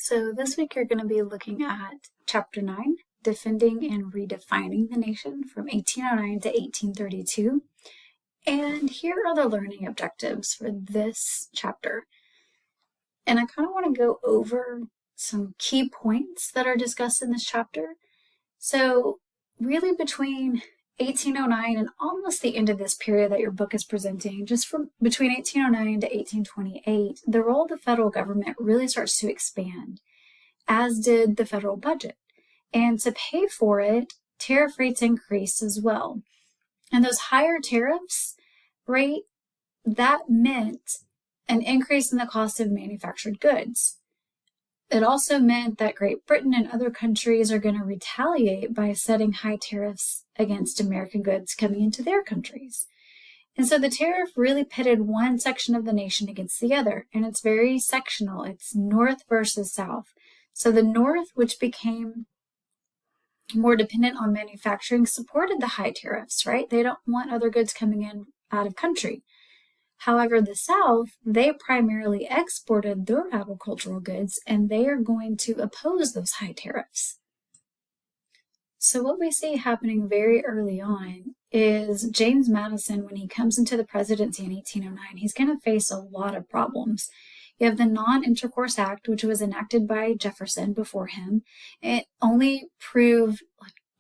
So this week you're going to be looking at Chapter 9, Defending and Redefining the Nation from 1809 to 1832. And here are the learning objectives for this chapter. And I kind of want to go over some key points that are discussed in this chapter. So really between 1809 and almost the end of this period that your book is presenting, just from between 1809 to 1828, the role of the federal government really starts to expand, as did the federal budget. And to pay for it, tariff rates increased as well. And those higher tariffs rate, that meant an increase in the cost of manufactured goods. It also meant that Great Britain and other countries are going to retaliate by setting high tariffs against American goods coming into their countries. And so the tariff really pitted one section of the nation against the other, and it's very sectional. It's North versus South. So the North, which became more dependent on manufacturing, supported the high tariffs, right? They don't want other goods coming in out of country. However, the South, they primarily exported their agricultural goods, and they are going to oppose those high tariffs. So what we see happening very early on is James Madison, when he comes into the presidency in 1809, he's going to face a lot of problems. You have the Non-Intercourse Act, which was enacted by Jefferson before him. It only proved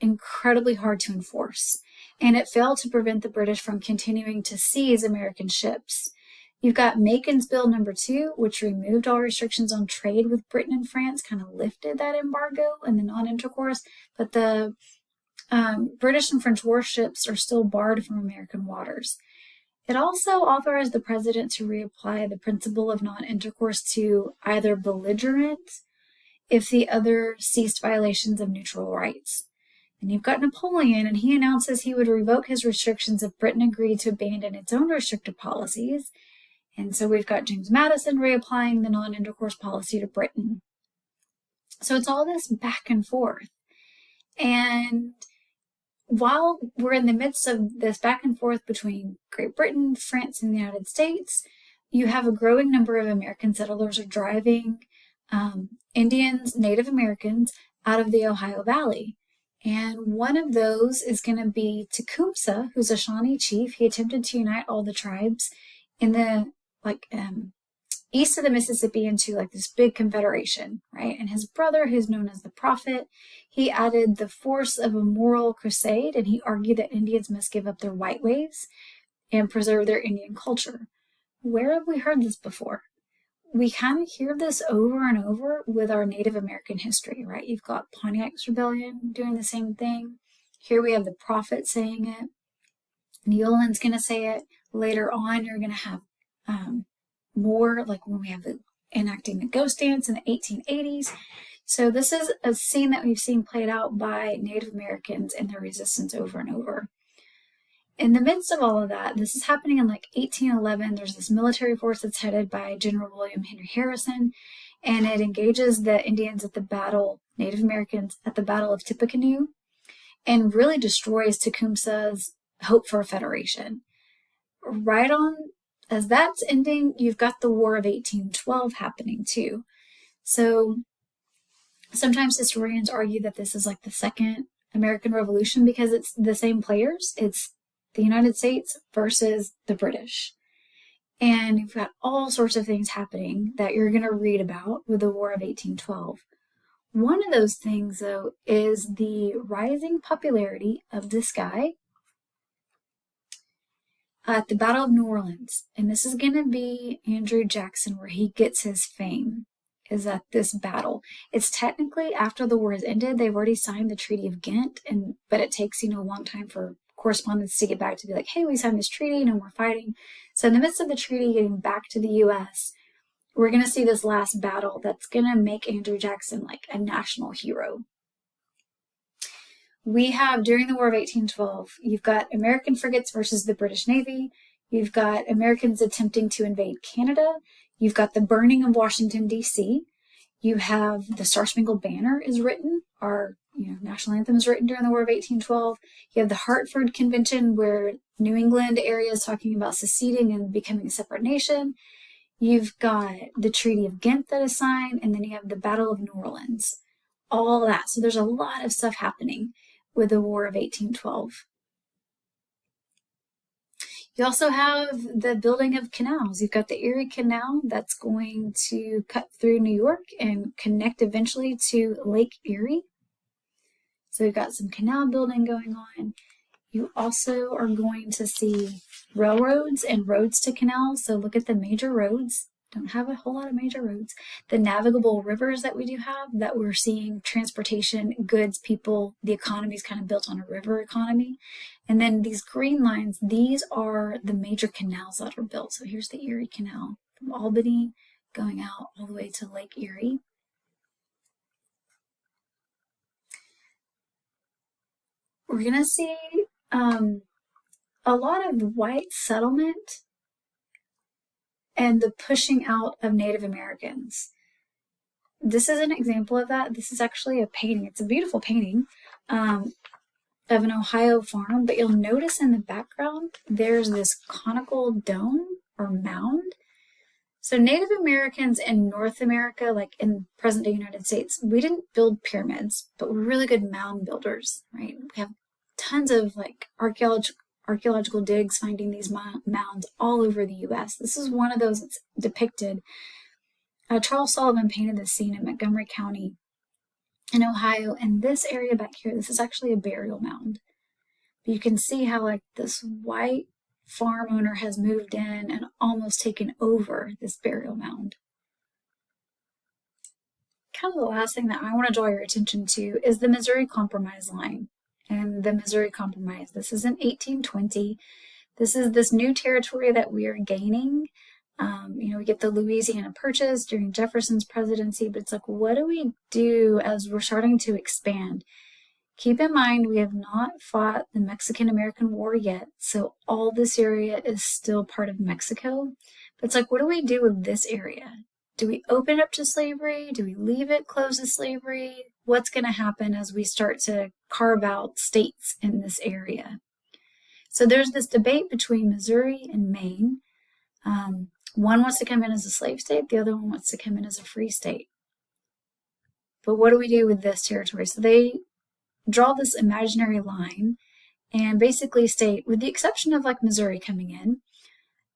incredibly hard to enforce, and it failed to prevent the British from continuing to seize American ships. You've got Macon's Bill No. 2, which removed all restrictions on trade with Britain and France, kind of lifted that embargo and the non-intercourse, but the British and French warships are still barred from American waters. It also authorized the president to reapply the principle of non-intercourse to either belligerent if the other ceased violations of neutral rights. And you've got Napoleon, and he announces he would revoke his restrictions if Britain agreed to abandon its own restrictive policies. And so we've got James Madison reapplying the non-intercourse policy to Britain. So it's all this back and forth. And while we're in the midst of this back and forth between Great Britain, France, and the United States, you have a growing number of American settlers are driving Indians, Native Americans, out of the Ohio Valley. And one of those is going to be Tecumseh, who's a Shawnee chief. He attempted to unite all the tribes in the east of the Mississippi into this big confederation, right? And his brother, who's known as the Prophet, he added the force of a moral crusade, and he argued that Indians must give up their white ways and preserve their Indian culture. Where have we heard this before? We kind of hear this over and over with our Native American history, right? You've got Pontiac's Rebellion doing the same thing. Here we have the Prophet saying it. Newland's going to say it. Later on, you're going to have more, like when we have the enacting the ghost dance in the 1880s. So this is a scene that we've seen played out by Native Americans and their resistance over and over. In the midst of all of that, this is happening in 1811. There's this military force that's headed by General William Henry Harrison, and it engages the Indians at the battle, Native Americans at the Battle of Tippecanoe, and really destroys Tecumseh's hope for a federation. Right on as that's ending, you've got the War of 1812 happening too. So sometimes historians argue that this is the Second American Revolution because it's the same players. It's the United States versus the British. And you've got all sorts of things happening that you're going to read about with the War of 1812. One of those things, though, is the rising popularity of this guy at the Battle of New Orleans. And this is going to be Andrew Jackson, where he gets his fame, is at this battle. It's technically after the war has ended. They've already signed the Treaty of Ghent, but it takes, a long time for correspondence to get back to be like, hey, we signed this treaty, no more fighting. So in the midst of the treaty getting back to the U.S., we're going to see this last battle that's going to make Andrew Jackson a national hero. We have, during the War of 1812, you've got American frigates versus the British Navy. You've got Americans attempting to invade Canada. You've got the burning of Washington, D.C. You have the Star-Spangled Banner is written. Our national anthem is written during the War of 1812. You have the Hartford Convention, where New England area is talking about seceding and becoming a separate nation. You've got the Treaty of Ghent that is signed, and then you have the Battle of New Orleans. All that. So there's a lot of stuff happening with the War of 1812. You also have the building of canals. You've got the Erie Canal that's going to cut through New York and connect eventually to Lake Erie. So we've got some canal building going on. You also are going to see railroads and roads to canals. So look at the major roads. Don't have a whole lot of major roads. The navigable rivers that we do have, that we're seeing transportation, goods, people, the economy is kind of built on a river economy. And then these green lines, these are the major canals that are built. So here's the Erie Canal from Albany going out all the way to Lake Erie. We're going to see a lot of white settlement and the pushing out of Native Americans. This is an example of that. This is actually a painting. It's a beautiful painting of an Ohio farm, but you'll notice in the background there's this conical dome or mound. So Native Americans in North America, like in present-day United States, we didn't build pyramids, but we're really good mound builders, right? We have tons of like archaeological digs finding these mounds all over the U.S. This is one of those that's depicted. Charles Sullivan painted this scene in Montgomery County in Ohio, and this area back here, this is actually a burial mound. But you can see how like this white farm owner has moved in and almost taken over this burial mound. Kind of the last thing that I want to draw your attention to is the Missouri Compromise line. And the Missouri Compromise, this is in 1820. This is this new territory that we are gaining. We get the Louisiana Purchase during Jefferson's presidency, but it's like, what do we do as we're starting to expand? Keep in mind, we have not fought the Mexican-American War yet, so all this area is still part of Mexico. But it's like, what do we do with this area? Do we open it up to slavery? Do we leave it closed to slavery? What's going to happen as we start to carve out states in this area? So there's this debate between Missouri and Maine. One wants to come in as a slave state, the other one wants to come in as a free state. But what do we do with this territory? So they draw this imaginary line and basically state, with the exception of like Missouri coming in,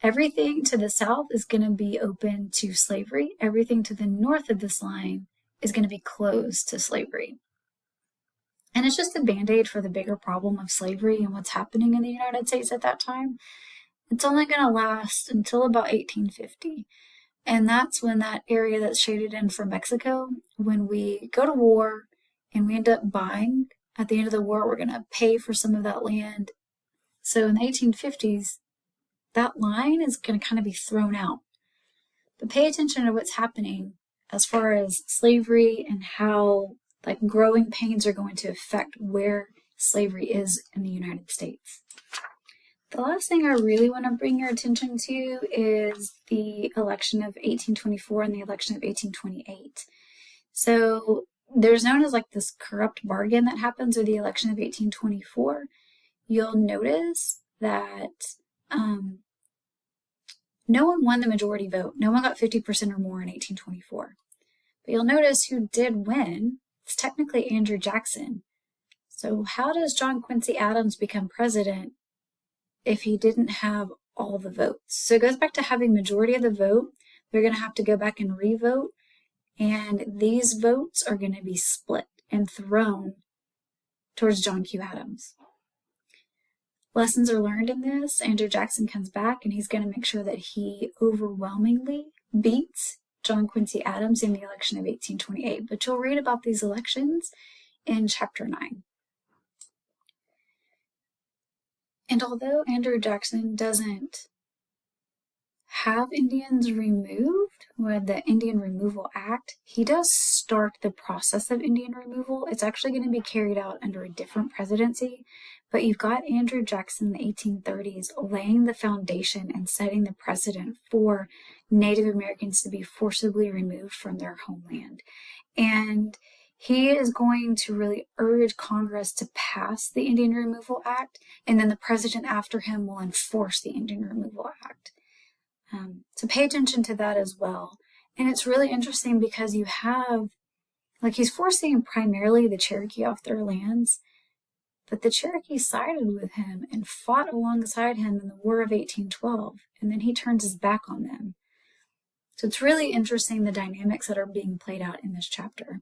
everything to the south is going to be open to slavery. Everything to the north of this line is going to be closed to slavery. And it's just a band-aid for the bigger problem of slavery and what's happening in the United States at that time. It's only going to last until about 1850. And that's when that area that's shaded in for Mexico, when we go to war and we end up buying, at the end of the war, we're going to pay for some of that land. So in the 1850s, that line is going to kind of be thrown out. But pay attention to what's happening as far as slavery and how like growing pains are going to affect where slavery is in the United States. The last thing I really want to bring your attention to is the election of 1824 and the election of 1828. So there's known as like this corrupt bargain that happens with the election of 1824. You'll notice that no one won the majority vote. No one got 50% or more in 1824. But you'll notice who did win. It's technically Andrew Jackson. So how does John Quincy Adams become president if he didn't have all the votes? So it goes back to having majority of the vote. They're going to have to go back and re-vote. And these votes are going to be split and thrown towards John Q. Adams. Lessons are learned in this. Andrew Jackson comes back and he's going to make sure that he overwhelmingly beats John Quincy Adams in the election of 1828. But you'll read about these elections in chapter 9. And although Andrew Jackson doesn't have Indians removed with the Indian Removal Act, he does start the process of Indian removal. It's actually going to be carried out under a different presidency, but you've got Andrew Jackson in the 1830s laying the foundation and setting the precedent for Native Americans to be forcibly removed from their homeland. And he is going to really urge Congress to pass the Indian Removal Act, and then the president after him will enforce the Indian Removal Act. So pay attention to that as well. And it's really interesting because you have, like, he's forcing primarily the Cherokee off their lands, but the Cherokee sided with him and fought alongside him in the War of 1812, and then he turns his back on them. So it's really interesting the dynamics that are being played out in this chapter.